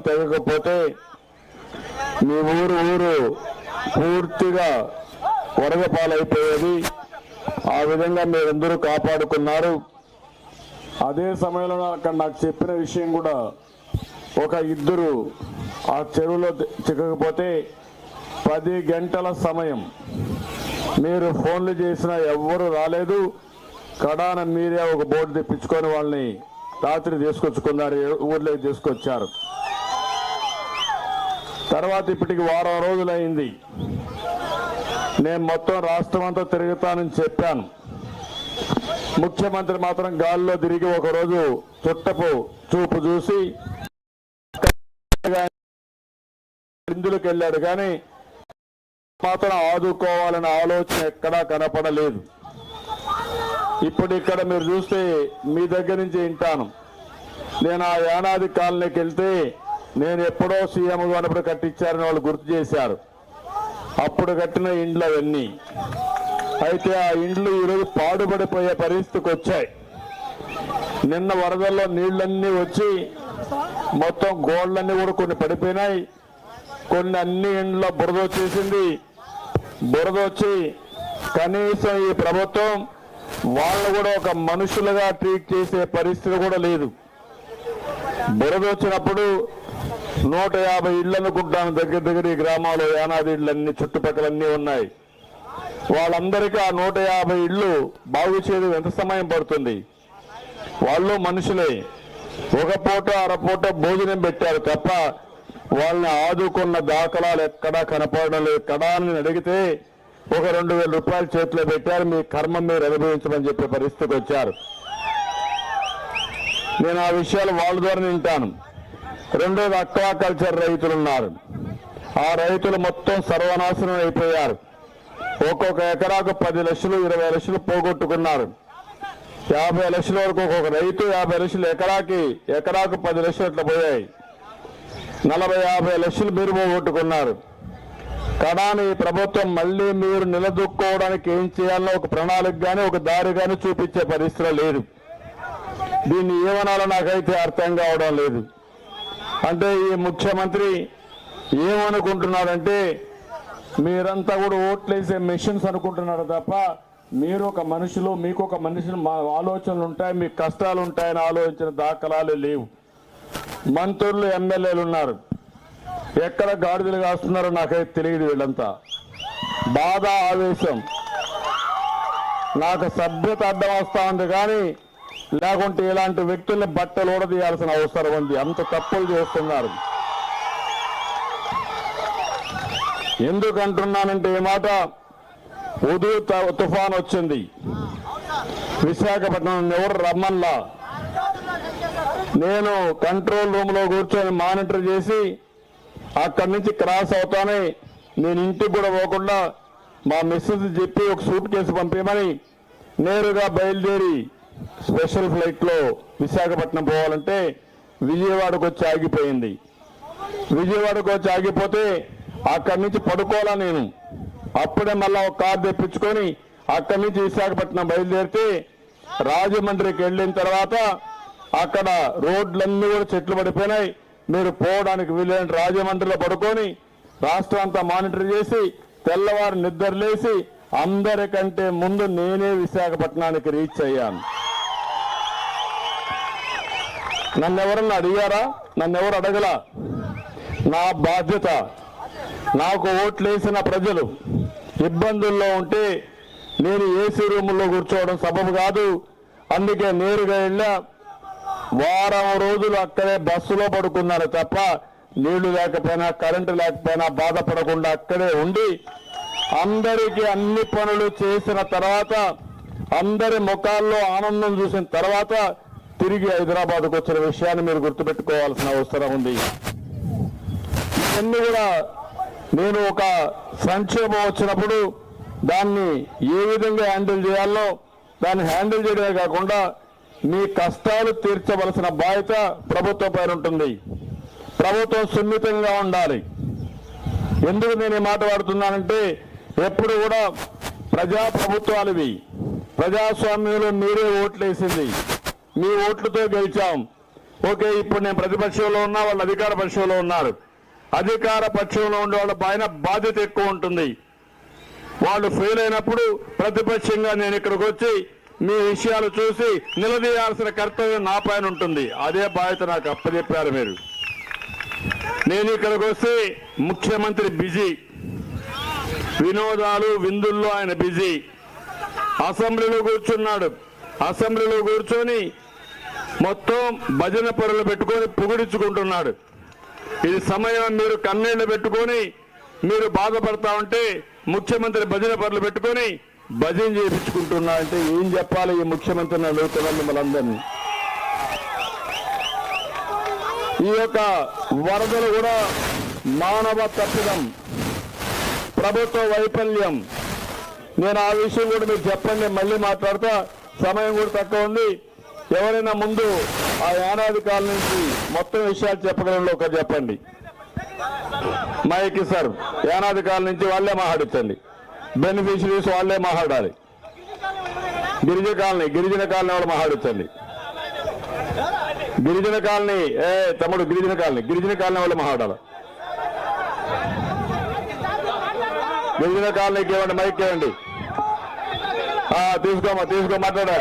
తెగకపోతే మీ ఊరు పూర్తిగా వరద పాలైపోయేది. ఆ విధంగా మీరందరూ కాపాడుకున్నారు. అదే సమయంలో అక్కడ నాకు చెప్పిన విషయం కూడా, ఒక ఇద్దరు ఆ చెరువులో చిక్కకపోతే 10 గంటల సమయం మీరు ఫోన్లు చేసినా ఎవ్వరూ రాలేదు. కడాన మీరే ఒక బోర్డు తెప్పించుకొని వాళ్ళని రాత్రి తీసుకొచ్చుకున్నారు, ఊర్లోకి తీసుకొచ్చారు. తర్వాత ఇప్పటికి వారం రోజులైంది. నేను మొత్తం రాష్ట్రం అంతా తిరుగుతానని చెప్పాను. ముఖ్యమంత్రి మాత్రం గాల్లో తిరిగి ఒకరోజు చుట్టపు చూపు చూసి ఇందులోకి వెళ్ళాడు, కానీ మాత్రం ఆదుకోవాలనే ఆలోచన ఎక్కడా కనపడలేదు. ఇప్పుడు ఇక్కడ మీరు చూస్తే మీ దగ్గర నుంచి వింటాను. నేను ఆ యానాది కాలనీకి వెళ్తే నేను ఎప్పుడో సీఎం ఉన్నప్పుడు కట్టించారని వాళ్ళు గుర్తు చేశారు. అప్పుడు కట్టిన ఇండ్లు అవన్నీ. అయితే ఆ ఇండ్లు ఈరోజు పాడుపడిపోయే పరిస్థితికి వచ్చాయి. నిన్న వరదల్లో నీళ్లన్నీ వచ్చి మొత్తం గోడలన్నీ కూడా కొన్ని పడిపోయినాయి. కొన్ని అన్ని ఇండ్ల బురద వచ్చేసింది. బురద వచ్చి కనీసం ఈ ప్రభుత్వం వాళ్ళు కూడా ఒక మనుషులుగా ట్రీట్ చేసే పరిస్థితి కూడా లేదు. బురద వచ్చినప్పుడు 150 ఇళ్ళు అనుకుంటాను దగ్గర ఈ గ్రామాలు యానాది ఇళ్ళన్నీ చుట్టుపక్కలన్నీ ఉన్నాయి. వాళ్ళందరికీ ఆ 150 ఇళ్ళు బాగు చేయడం ఎంత సమయం పడుతుంది? వాళ్ళు మనుషులే. ఒక పూట అరపూట భోజనం పెట్టారు తప్ప వాళ్ళని ఆదుకున్న దాఖలాలు ఎక్కడా కనపడడం లేదు. కడాన్ని అడిగితే ఒక 2,000 రూపాయలు చేతిలో పెట్టారు, మీ కర్మ మీరు అనుభవించమని చెప్పే పరిస్థితికి వచ్చారు. నేను ఆ విషయాలు వాళ్ళ ద్వారా వింటాను. రెండోది అక్వాకల్చర్ రైతులు ఉన్నారు. ఆ రైతులు మొత్తం సర్వనాశనం అయిపోయారు. ఒక్కొక్క ఎకరాకు 10 లక్షలు 20 లక్షలు పోగొట్టుకున్నారు. 50 లక్షల వరకు ఒక్కొక్క రైతు 50 లక్షలు ఎకరాకు 10 లక్షలు అట్లా పోయాయి. 40-50 లక్షలు మీరు పోగొట్టుకున్నారు. కడాని ప్రభుత్వం మళ్ళీ మీరు నిలదొక్కోవడానికి ఏం చేయాలో ఒక ప్రణాళిక కానీ ఒక దారి కానీ చూపించే పరిస్థితి లేదు. దీన్ని ఏమనాలో నాకైతే అర్థం కావడం లేదు. అంటే ఈ ముఖ్యమంత్రి ఏమనుకుంటున్నాడంటే మీరంతా కూడా ఓట్లేసే మెషిన్స్ అనుకుంటున్నారు తప్ప మీరు ఒక మనుషులు, మీకు ఒక మనుషులు మా ఆలోచనలు ఉంటాయి, మీకు కష్టాలు ఉంటాయని ఆలోచించిన దాఖలాలు లేవు. మంత్రులు ఎమ్మెల్యేలు ఉన్నారు, ఎక్కడ గాడిదలు కాస్తున్నారో నాకైతే తెలియదు. వీళ్ళంతా బాధ ఆవేశం. నాకు సభ్యత అడ్డం వస్తా ఉంది, కానీ లేకుంటే ఇలాంటి వ్యక్తుల్ని బట్టలు ఊడదీయాల్సిన అవసరం ఉంది. అంత తప్పులు చేస్తున్నారు. ఎందుకంటున్నానంటే ఈ మాట, ఉదూ తుఫాన్ వచ్చింది విశాఖపట్నం, ఎవరు రమ్మన్లా. నేను కంట్రోల్ రూమ్ లో కూర్చొని మానిటర్ చేసి అక్కడి నుంచి క్రాస్ అవుతానే నేను ఇంటికి కూడా పోకుండా మా మిస్సెస్ చెప్పి ఒక సూట్ కేసు పంపేయమని నేరుగా బయలుదేరి స్పెషల్ ఫ్లైట్ లో విశాఖపట్నం పోవాలంటే విజయవాడకు వచ్చి ఆగిపోయింది. విజయవాడకు వచ్చి ఆగిపోతే అక్కడి నుంచి పడుకోవాలా నేను. అప్పుడే మళ్ళా ఒక కారు తెప్పించుకొని అక్కడి నుంచి విశాఖపట్నం బయలుదేరితే రాజమండ్రికి వెళ్ళిన తర్వాత అక్కడ రోడ్లన్నీ కూడా చెట్లు పడిపోయినాయి. మీరు పోవడానికి వీలైన రాజమండ్రిలో పడుకొని రాష్ట్రం అంతా మానిటర్ చేసి తెల్లవారు నిద్రలేసి అందరికంటే ముందు నేనే విశాఖపట్నానికి రీచ్ అయ్యాను. నన్నెవరన్నా అడిగారా? నన్నెవరు అడగలా. నా బాధ్యత. నాకు ఓట్లేసిన ప్రజలు ఇబ్బందుల్లో ఉంటే నేను ఏసీ రూముల్లో కూర్చోవడం సబబు కాదు. అందుకే నేరుగా వెళ్ళా. వారం రోజులు అక్కడే బస్సులో పడుకున్నారు తప్ప నీళ్లు లేకపోయినా కరెంటు లేకపోయినా బాధపడకుండా అక్కడే ఉండి అందరికీ అన్ని పనులు చేసిన తర్వాత, అందరి ముఖాల్లో ఆనందం చూసిన తర్వాత తిరిగి హైదరాబాద్కు వచ్చిన విషయాన్ని మీరు గుర్తుపెట్టుకోవాల్సిన అవసరం ఉంది. ఇవన్నీ కూడా నేను ఒక సంక్షేమం వచ్చినప్పుడు దాన్ని ఏ విధంగా హ్యాండిల్ చేయాలో దాన్ని హ్యాండిల్ చేయడమే కాకుండా మీ కష్టాలు తీర్చవలసిన బాధ్యత ప్రభుత్వం పైన ఉంటుంది. ప్రభుత్వం సున్నితంగా ఉండాలి. ఎందుకు నేను ఈ మాట వాడుతున్నానంటే ఎప్పుడు కూడా ప్రజాప్రభుత్వాలు ఇవి. ప్రజాస్వామ్యంలో మీరే ఓట్లేసింది, మీ ఓట్లతో గెలిచాం. ఓకే, ఇప్పుడు నేను ప్రతిపక్షంలో ఉన్నా, వాళ్ళు అధికార పక్షంలో ఉన్నారు. అధికార పక్షంలో ఉండే వాళ్ళ పైన బాధ్యత ఎక్కువ ఉంటుంది. వాళ్ళు ఫెయిల్ అయినప్పుడు ప్రతిపక్షంగా నేను ఇక్కడికి వచ్చి మీ విషయాలు చూసి నిలదీయాల్సిన కర్తవ్యం నా పైన ఉంటుంది. అదే బాధ్యత నాకు అప్పచెప్పారు మీరు. నేను ఇక్కడికి వస్తే ముఖ్యమంత్రి బిజీ, వినోదాలు విందుల్లో ఆయన బిజీ. అసెంబ్లీలో కూర్చున్నాడు. అసెంబ్లీలో కూర్చొని మొత్తం భజన పరులు పెట్టుకొని పొగిడించుకుంటున్నాడు. ఇది సమయం మీరు కన్నీళ్లు పెట్టుకొని మీరు బాధపడతా ఉంటే ముఖ్యమంత్రి భజన పరులు పెట్టుకొని భజన చేయించుకుంటున్నా అంటే ఏం చెప్పాలి ఈ ముఖ్యమంత్రిని అడుగుతున్నాను మిమ్మల్ని అందరినీ. ఈ యొక్క వరదలు కూడా మానవ తప్పిదం, ప్రభుత్వ వైఫల్యం. నేను ఆ విషయం కూడా మీరు చెప్పండి, మళ్ళీ మాట్లాడతా, సమయం కూడా తక్కువ ఉంది. ఎవరైనా ముందు ఆ యానాది కాలం నుంచి మొత్తం విషయాలు చెప్పగలంలో ఒక చెప్పండి. మైకి సార్, యానాది కాలం నుంచి వాళ్ళే మాట్లాడించండి. బెనిఫిషరీస్ వాళ్ళే మాట్లాడాలి. గిరిజన కాలనీ వాళ్ళు మాట్లాడించండి. గిరిజన కాలనీ తమ్ముడు, గిరిజన కాలనీ వాళ్ళు మాట్లాడాలి. గిరిజన కాలనీకి ఇవ్వండి, మైక్ ఇవ్వండి. తీసుకో మాట్లాడా.